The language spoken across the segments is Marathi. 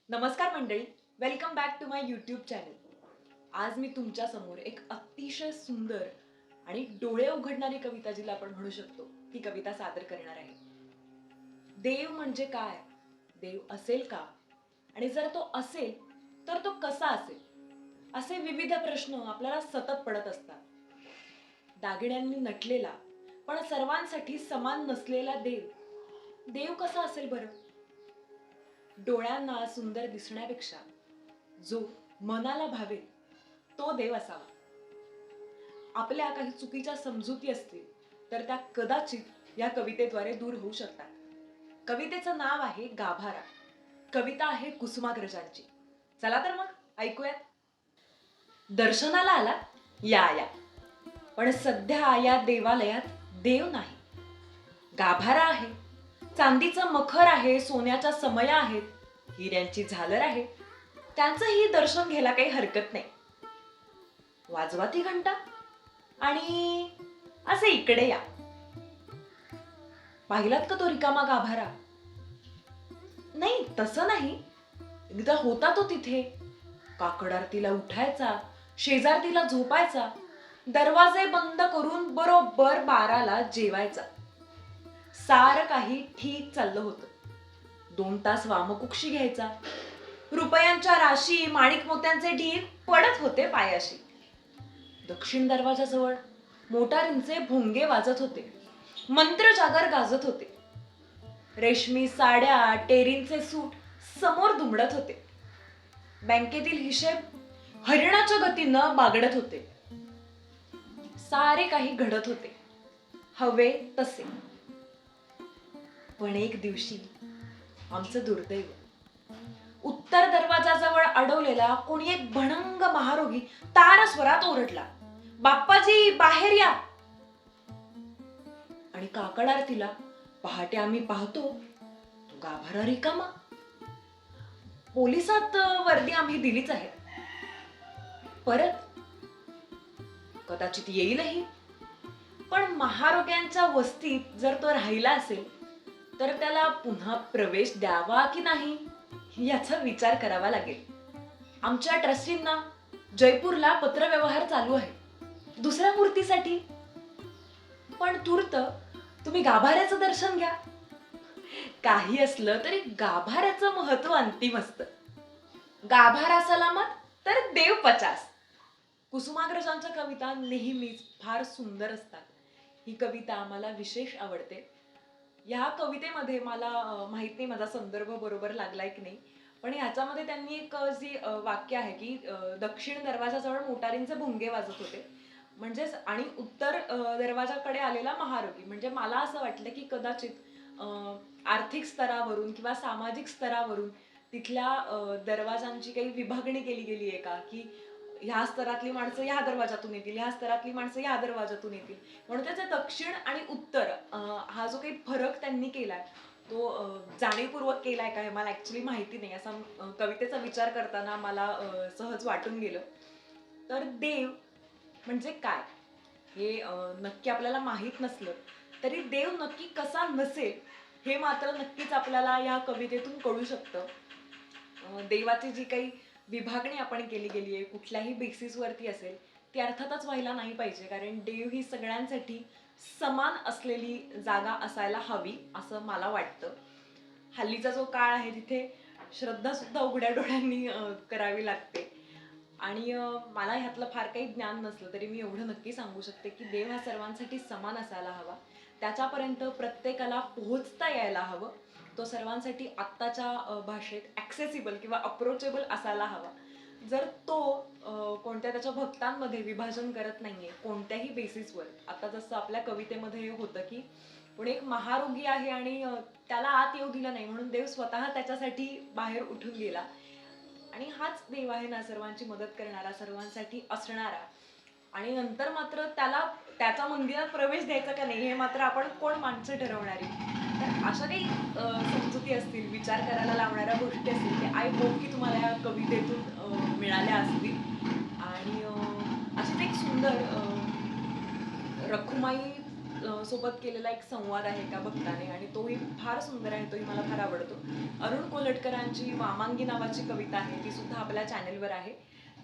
नमस्कार मंडळी, welcome back to my YouTube channel. आज मी तुमच्या समोर एक अतिशय सुंदर आणि डोळे उघडणारी कविता, जिला आपण म्हणू शकतो, ती कविता सादर करणार आहे. देव म्हणजे काय? देव असेल का? आणि जर तो असेल तर तो कसा असेल? असे विविध प्रश्न आपल्याला सतत पडत असतात. दागिन्यांनी नटलेला पण सर्वांसाठी समान नसलेला देव, देव कसा असेल बरं? डोळ्यांना सुंदर दिसण्यापेक्षा जो मनाला भावेल तो देव असावा. आपल्या काही चुकीच्या समजुती असतील तर त्या कदाचित या कवितेद्वारे दूर होऊ शकतात. कवितेचं नाव आहे गाभारा. कविता आहे कुसुमाग्रजांची. चला तर मग ऐकूयात. दर्शनाला आला? या या, पण सध्या या देवालयात देव नाही. गाभारा आहे, चांदीचं मखर आहे, सोन्याच्या समया आहेत, हिऱ्यांची झालर आहे. त्यांचंही दर्शन घ्यायला काही हरकत नाही. वाजवा ती घंटा आणि असे इकडे या. पाहिलात का तो रिकामा गाभारा? नाही, तसं नाही. एकदा होता तो तिथे. काकड आरतीला उठायचा, शेजारतीला झोपायचा, दरवाजे बंद करून बरोबर 12ला जेवायचा. सारं काही ठीक चाललं होतं. 2 तास वामकुक्षी घ्यायचा. रुपयांच्या राशी, माणिक मोत्यांचे ढीग पडत होते पायाशी. दक्षिण दरवाजाजवळ मोटारींचे भोंगे वाजत होते, मंत्रजागर गाजत होते. रेशमी साड्या, टेरींचे सूट समोर दुमडत होते. बँकेतील हिशेब हरिणाच्या गतीनं बागडत होते. सारे काही घडत होते हवे तसे. पण एक दिवशी आमचं दुर्दैव, उत्तर दरवाजाजवळ अडवलेला कोणी एक भणंग महारोगी तारस्वरात ओरडला, बाप्पाजी बाहेर या. आणि काकड आरतीला पहाटे आम्ही पाहतो तो गाभारा रिकामा. पोलिसात वर्दी आम्ही दिलीच आहे. परत कदाचित येईलही, पण महारोग्यांच्या वस्तीत जर तो राहिला असेल तर त्याला पुन्हा प्रवेश द्यावा की नाही याचा विचार करावा लागेल. आमच्या ट्रस्टींना जयपूरला पत्रव्यवहार चालू आहे दुसऱ्या मूर्तीसाठी. पण तूर्त तुम्ही गाभाऱ्याचं दर्शन घ्या. काही असलं तरी गाभाऱ्याचं महत्व अंतिम असतं. गाभारा सलामत तर देव 50. कुसुमाग्रजांच्या कविता नेहमीच फार सुंदर असतात. ही कविता मला विशेष आवडते. या कवितेमध्ये मला माहित नाही माझा संदर्भ बरोबर लागलाय की नाही, पण ह्याच्यामध्ये त्यांनी एक जी वाक्य आहे की दक्षिण दरवाजाजवळ मोटारींचे भोंगे वाजत होते, म्हणजेच आणि उत्तर दरवाजाकडे आलेला महारोगी. म्हणजे मला असं वाटलं की कदाचित आर्थिक स्तरावरून किंवा सामाजिक स्तरावरून तिथल्या दरवाजांची काही विभागणी केली गेली आहे का, की ह्या स्तरातली माणसं ह्या दरवाजातून येतील, ह्या स्तरातली माणसं ह्या दरवाजातून येतील. म्हणून त्याचे दक्षिण आणि उत्तर हा जो काही फरक त्यांनी केलाय तो जाणीवपूर्वक केलाय का हे मला ऍक्च्युली माहिती नाही. असा कवितेचा विचार करताना मला सहज वाटून गेलं. तर देव म्हणजे काय हे नक्की आपल्याला माहित नसलं तरी देव नक्की कसा नसेल हे मात्र नक्कीच आपल्याला या कवितेतून कळू शकतं. देवाची जी काही विभागणी आपण केली गेली आहे कुठल्याही बेसिसवरती असेल ती अर्थातच व्हायला नाही पाहिजे, कारण देव ही सगळ्यांसाठी समान असलेली जागा असायला हवी असं मला वाटतं. हल्लीचा जो काळ आहे तिथे श्रद्धा सुद्धा उघड्या डोळ्यांनी करावी लागते. आणि मला ह्यातलं फार काही ज्ञान नसलं तरी मी एवढं नक्की सांगू शकते की देव हा सर्वांसाठी समान असायला हवा. त्याच्यापर्यंत प्रत्येकाला पोहोचता यायला हवं. तो सर्वांसाठी आत्ताच्या भाषेत ऍक्सेसिबल किंवा अप्रोचेबल असायला हवा. जर तो कोणत्या त्याच्या भक्तांमध्ये विभाजन करत नाहीये कोणत्याही बेसिसवर, आता जसं आपल्या कवितेमध्ये होतं की पण एक महारोगी आहे आणि त्याला आत येऊ दिलं नाही म्हणून देव स्वतः त्याच्यासाठी बाहेर उठून गेला. आणि हाच देव आहे ना सर्वांची मदत करणारा, सर्वांसाठी असणारा. आणि नंतर मात्र त्याला त्याच्या मंदिरात प्रवेश द्यायचा का नाही हे मात्र आपण कोण माणसं ठरवणारी. तर अशा काही समजुती असतील, विचार करायला लावणाऱ्या गोष्टी असतील ते आय होप की तुम्हाला या कवितेतून मिळाल्या असतील. आणि अशीच एक सुंदर रखुमाई सोबत केलेला एक संवाद आहे एका भक्ताने आणि तोही फार सुंदर आहे, तोही मला फार आवडतो. अरुण कोलटकरांची वामांगी नावाची कविता आहे, ती सुद्धा आपल्या चॅनेलवर आहे.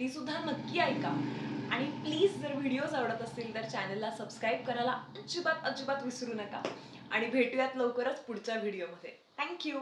ती सुद्धा नक्की ऐका. आणि प्लीज जर व्हिडिओज आवडत असतील तर चॅनलला सबस्क्राईब करायला अजिबात अजिबात विसरू नका. आणि भेटूयात लवकरच पुढच्या व्हिडिओमध्ये. थँक्यू.